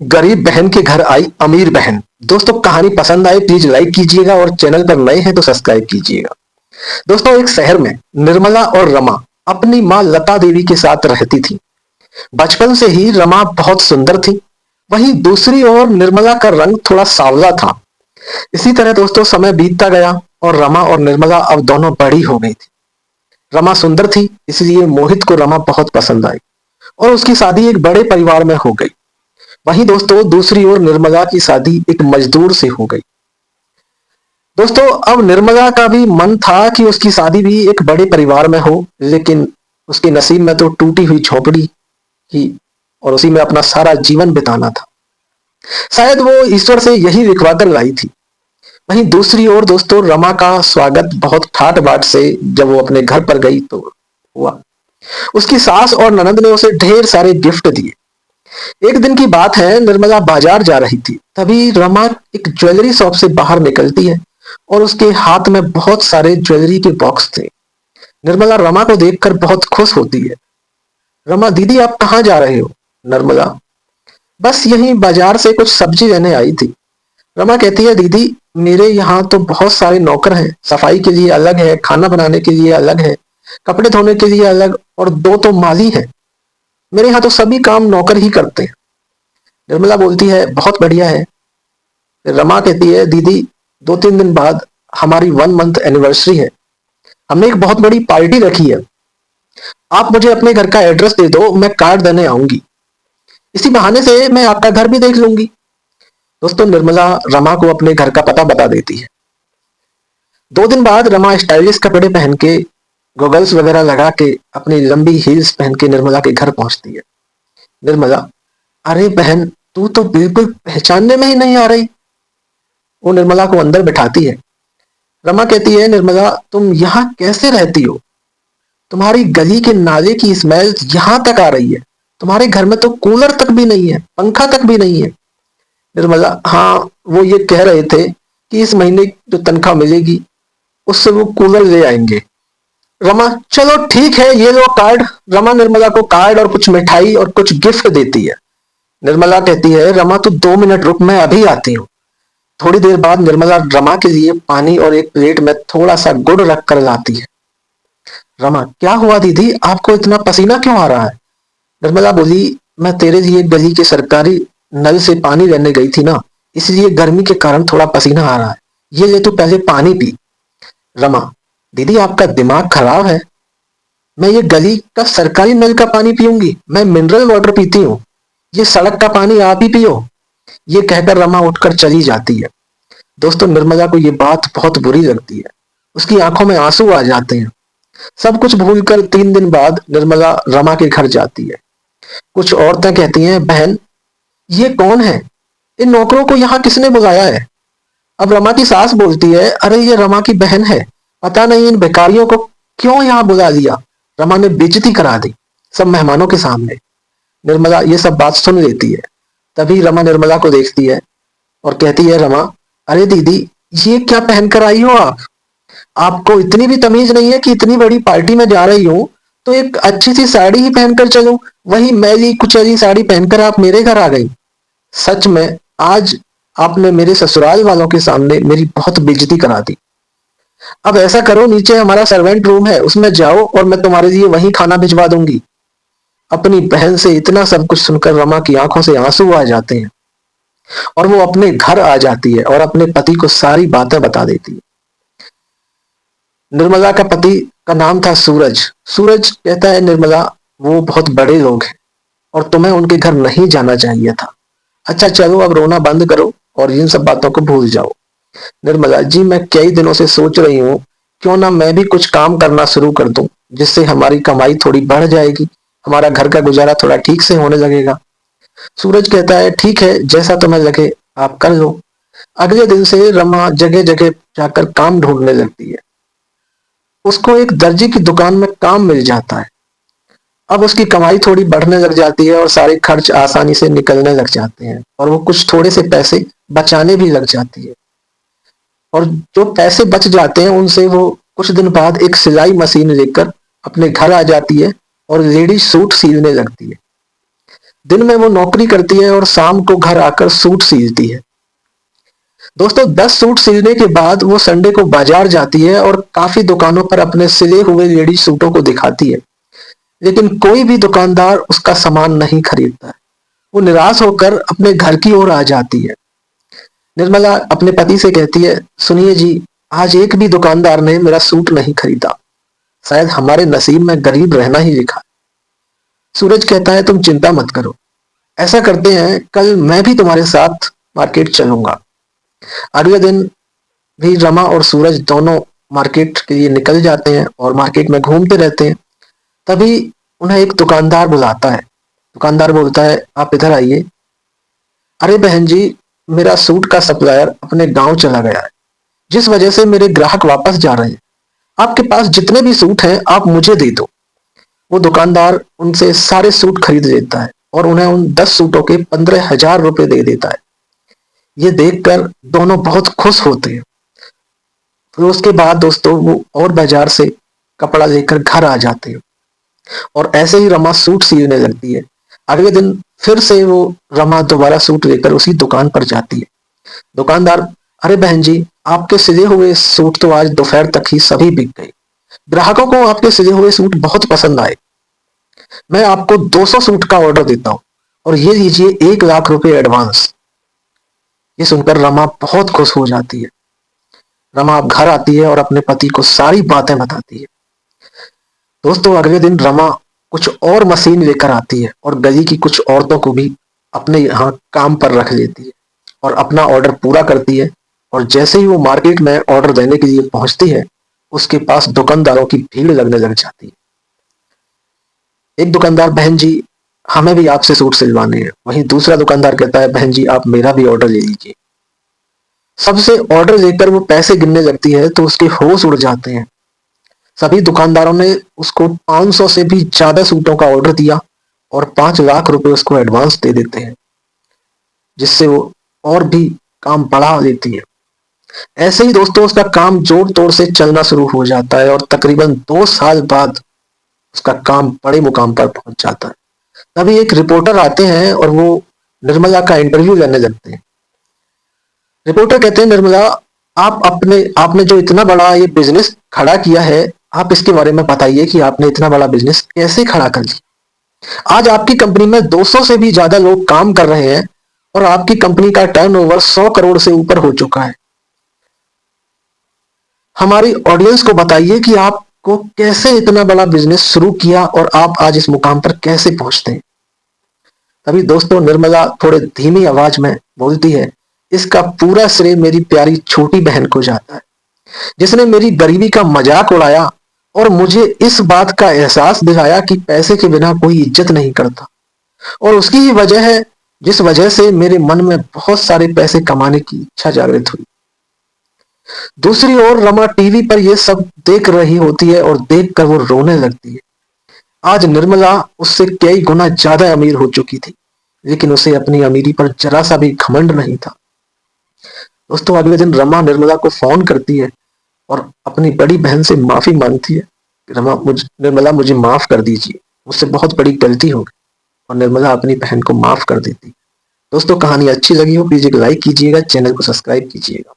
गरीब बहन के घर आई अमीर बहन। दोस्तों कहानी पसंद आए प्लीज लाइक कीजिएगा और चैनल पर नए हैं तो सब्सक्राइब कीजिएगा। दोस्तों एक शहर में निर्मला और रमा अपनी माँ लता देवी के साथ रहती थी। बचपन से ही रमा बहुत सुंदर थी। वहीं दूसरी ओर निर्मला का रंग थोड़ा सांवला था। इसी तरह दोस्तों समय बीतता गया और रमा और निर्मला अब दोनों बड़ी हो गई थी। रमा सुंदर थी इसलिए मोहित को रमा बहुत पसंद आई और उसकी शादी एक बड़े परिवार में हो गई। वहीं दोस्तों दूसरी ओर निर्मला की शादी एक मजदूर से हो गई। दोस्तों अब निर्मला का भी मन था कि उसकी शादी भी एक बड़े परिवार में हो, लेकिन उसके नसीब में तो टूटी हुई झोपड़ी ही और उसी में अपना सारा जीवन बिताना था। शायद वो ईश्वर से यही लिखवा कर लाई थी। वहीं दूसरी ओर दोस्तों रमा का स्वागत बहुत ठाट बाट से जब वो अपने घर पर गई तो हुआ। उसकी सास और ननद ने उसे ढेर सारे गिफ्ट दिए। एक दिन की बात है, निर्मला बाजार जा रही थी। तभी रमा एक ज्वेलरी शॉप से बाहर निकलती है और उसके हाथ में बहुत सारे ज्वेलरी के बॉक्स थे। निर्मला रमा को देखकर बहुत खुश होती है। रमा दीदी आप कहाँ जा रहे हो? निर्मला बस यहीं बाजार से कुछ सब्जी लेने आई थी। रमा कहती है दीदी मेरे यहाँ तो बहुत सारे नौकर हैं, सफाई के लिए अलग है, खाना बनाने के लिए अलग है, कपड़े धोने के लिए अलग और दो तो माली है। मेरे यहाँ तो सभी काम नौकर ही करते हैं। निर्मला बोलती है बहुत बढ़िया है। रमा कहती है दीदी 2-3 दिन बाद हमारी 1 मंथ एनिवर्सरी है, हमने एक बहुत बड़ी पार्टी रखी है, आप मुझे अपने घर का एड्रेस दे दो, मैं कार्ड देने आऊंगी, इसी बहाने से मैं आपका घर भी देख लूंगी। दोस्तों निर्मला रमा को अपने घर का पता बता देती है। 2 दिन बाद रमा स्टाइलिश कपड़े पहन के गॉगल्स वगैरह लगा के अपनी लंबी हील्स पहन के निर्मला के घर पहुंचती है। निर्मला अरे बहन तू तो बिल्कुल पहचानने में ही नहीं आ रही। वो निर्मला को अंदर बिठाती है। रमा कहती है निर्मला तुम यहाँ कैसे रहती हो? तुम्हारी गली के नाले की स्मेल यहाँ तक आ रही है, तुम्हारे घर में तो कूलर तक भी नहीं है, पंखा तक भी नहीं है। निर्मला हाँ वो ये कह रहे थे कि इस महीने जो तनख्वाह मिलेगी उससे वो कूलर ले आएंगे। रमा चलो ठीक है ये लो कार्ड। रमा निर्मला को कार्ड और कुछ मिठाई और कुछ गिफ्ट देती है। निर्मला कहती है रमा तू 2 मिनट रुक, मैं अभी आती हूँ। थोड़ी देर बाद निर्मला रमा के लिए पानी और एक प्लेट में थोड़ा सा गुड़ रख कर लाती है। रमा क्या हुआ दीदी, आपको इतना पसीना क्यों आ रहा है? निर्मला बोली मैं तेरे लिए गली के सरकारी नल से पानी लेने गई थी ना, इसलिए गर्मी के कारण थोड़ा पसीना आ रहा है, ये ले तू पहले पानी पी। रमा दीदी आपका दिमाग खराब है, मैं ये गली का सरकारी नल का पानी पीऊंगी? मैं मिनरल वाटर पीती हूँ, ये सड़क का पानी आप ही पियो। ये कहकर रमा उठकर चली जाती है। दोस्तों निर्मला को ये बात बहुत बुरी लगती है, उसकी आंखों में आंसू आ जाते हैं। सब कुछ भूलकर 3 दिन बाद निर्मला रमा के घर जाती है। कुछ औरतें कहती हैं बहन ये कौन है, इन नौकरों को यहाँ किसने बुलाया है? अब रमा की सास बोलती है अरे ये रमा की बहन है, पता नहीं इन भिखारियों को क्यों यहाँ बुला लिया। रमा ने बेइज्जती करा दी सब मेहमानों के सामने। निर्मला ये सब बात सुन लेती है। तभी रमा निर्मला को देखती है और कहती है रमा अरे दीदी ये क्या पहन कर आई हो आप? आपको इतनी भी तमीज नहीं है कि इतनी बड़ी पार्टी में जा रही हूँ तो एक अच्छी सी साड़ी ही पहनकर चलूं, वही मैली कुचैली साड़ी पहनकर आप मेरे घर आ गई। सच में आज आपने मेरे ससुराल वालों के सामने मेरी बहुत बेइज्जती करा दी। अब ऐसा करो नीचे हमारा सर्वेंट रूम है उसमें जाओ और मैं तुम्हारे लिए वहीं खाना भिजवा दूंगी। अपनी बहन से इतना सब कुछ सुनकर रमा की आंखों से आंसू आ जाते हैं और वो अपने घर आ जाती है और अपने पति को सारी बातें बता देती है। निर्मला का पति का नाम था सूरज। सूरज कहता है निर्मला वो बहुत बड़े लोग हैं और तुम्हें उनके घर नहीं जाना चाहिए था। अच्छा चलो अब रोना बंद करो और इन सब बातों को भूल जाओ। निर्मला जी मैं कई दिनों से सोच रही हूँ क्यों ना मैं भी कुछ काम करना शुरू कर दूं, जिससे हमारी कमाई थोड़ी बढ़ जाएगी, हमारा घर का गुजारा थोड़ा ठीक से होने लगेगा। सूरज कहता है ठीक है जैसा तुम्हें लगे आप कर लो। अगले दिन से रमा जगह जगह जाकर काम ढूंढने लगती है। उसको एक दर्जी की दुकान में काम मिल जाता है। अब उसकी कमाई थोड़ी बढ़ने लग जाती है और सारे खर्च आसानी से निकलने लग जाते हैं और वो कुछ थोड़े से पैसे बचाने भी लग जाती है। और जो पैसे बच जाते हैं उनसे वो कुछ दिन बाद एक सिलाई मशीन लेकर अपने घर आ जाती है और लेडीज सूट सीलने लगती है। दिन में वो नौकरी करती है और शाम को घर आकर सूट सीलती है। दोस्तों 10 सूट सिलने के बाद वो संडे को बाजार जाती है और काफी दुकानों पर अपने सिले हुए लेडीज सूटों को दिखाती है, लेकिन कोई भी दुकानदार उसका सामान नहीं खरीदता है। वो निराश होकर अपने घर की ओर आ जाती है। निर्मला अपने पति से कहती है, सुनिए जी, आज एक भी दुकानदार ने मेरा सूट नहीं खरीदा। शायद हमारे नसीब में गरीब रहना ही लिखा है। सूरज कहता है, तुम चिंता मत करो, ऐसा करते हैं, कल मैं भी तुम्हारे साथ मार्केट चलूंगा। अगले दिन भी रमा और सूरज दोनों मार्केट के लिए निकल जाते हैं और मार्केट में घूमते रहते हैं। तभी उन्हें एक दुकानदार बुलाता है। दुकानदार बोलता है, आप इधर आइए। अरे बहन जी, मेरा सूट का सप्लायर अपने गांव चला गया है, जिस वजह से मेरे ग्राहक वापस जा रहे हैं। आपके पास जितने भी सूट हैं आप मुझे दे दो। वो दुकानदार उनसे सारे सूट खरीद लेता है और उन्हें उन 10 सूटों के 15,000 रुपए दे देता है। ये देखकर दोनों बहुत खुश होते हैं। फिर उसके बाद दोस्तों वो और बाजार से कपड़ा लेकर घर आ जाते हैं और ऐसे ही रमा सूट सीने लगती है। अगले दिन फिर से वो रमा दोबारा सूट लेकर उसी दुकान पर जाती है। दुकानदार, अरे बहन जी, आपके सिले हुए सूट तो आज दोपहर तक ही सभी बिक गए। ग्राहकों को आपके सिले हुए सूट बहुत पसंद आए। मैं आपको 200 सूट का ऑर्डर देता हूँ और ये लीजिए 1 लाख रुपए एडवांस। ये सुनकर रमा बहुत खुश हो जाती है। रमा अब घर आती है और अपने पति को सारी बातें बताती है। दोस्तों अगले दिन रमा कुछ और मशीन लेकर आती है और गली की कुछ औरतों को भी अपने यहाँ काम पर रख लेती है और अपना ऑर्डर पूरा करती है। और जैसे ही वो मार्केट में ऑर्डर देने के लिए पहुंचती है, उसके पास दुकानदारों की भीड़ लगने लग जाती है। एक दुकानदार, बहन जी, हमें भी आपसे सूट सिलवाने हैं। वहीं दूसरा दुकानदार कहता है, बहन जी, आप मेरा भी ऑर्डर ले लीजिए। सबसे ऑर्डर लेकर वो पैसे गिनने लगती है तो उसके होश उड़ जाते हैं। सभी दुकानदारों ने उसको 500 से भी ज्यादा सूटों का ऑर्डर दिया और 5 लाख रुपए उसको एडवांस दे देते हैं, जिससे वो और भी काम बढ़ा लेती है। ऐसे ही दोस्तों उसका काम जोर तोड़ से चलना शुरू हो जाता है और तकरीबन 2 साल बाद उसका काम बड़े मुकाम पर पहुंच जाता है। तभी एक रिपोर्टर आते हैं और वो निर्मला का इंटरव्यू लेने लगते हैं। रिपोर्टर कहते हैं, निर्मला, आपने जो इतना बड़ा ये बिजनेस खड़ा किया है, आप इसके बारे में बताइए कि आपने इतना बड़ा बिजनेस कैसे खड़ा कर लिया। आज आपकी कंपनी में 200 से भी ज्यादा लोग काम कर रहे हैं और आपकी कंपनी का टर्नओवर 100 करोड़ से ऊपर हो चुका है। हमारी ऑडियंस को बताइए कि आपको कैसे इतना बड़ा बिजनेस शुरू किया और आप आज इस मुकाम पर कैसे पहुंचते हैं। तभी दोस्तों निर्मला थोड़े धीमी आवाज में बोलती है, इसका पूरा श्रेय मेरी प्यारी छोटी बहन को जाता है, जिसने मेरी गरीबी का मजाक उड़ाया और मुझे इस बात का एहसास दिलाया कि पैसे के बिना कोई इज्जत नहीं करता। और उसकी ही वजह है जिस वजह से मेरे मन में बहुत सारे पैसे कमाने की इच्छा जागृत हुई। दूसरी ओर रमा टीवी पर यह सब देख रही होती है और देखकर वो रोने लगती है। आज निर्मला उससे कई गुना ज्यादा अमीर हो चुकी थी, लेकिन उसे अपनी अमीरी पर जरा सा भी घमंड नहीं था। दोस्तों अगले दिन रमा निर्मला को फोन करती है और अपनी बड़ी बहन से माफी मांगती है। निर्मला, मुझे माफ कर दीजिए, मुझसे बहुत बड़ी गलती हो गई। और निर्मला अपनी बहन को माफ कर देती। दोस्तों कहानी अच्छी लगी हो प्लीज एक लाइक कीजिएगा, चैनल को सब्सक्राइब कीजिएगा।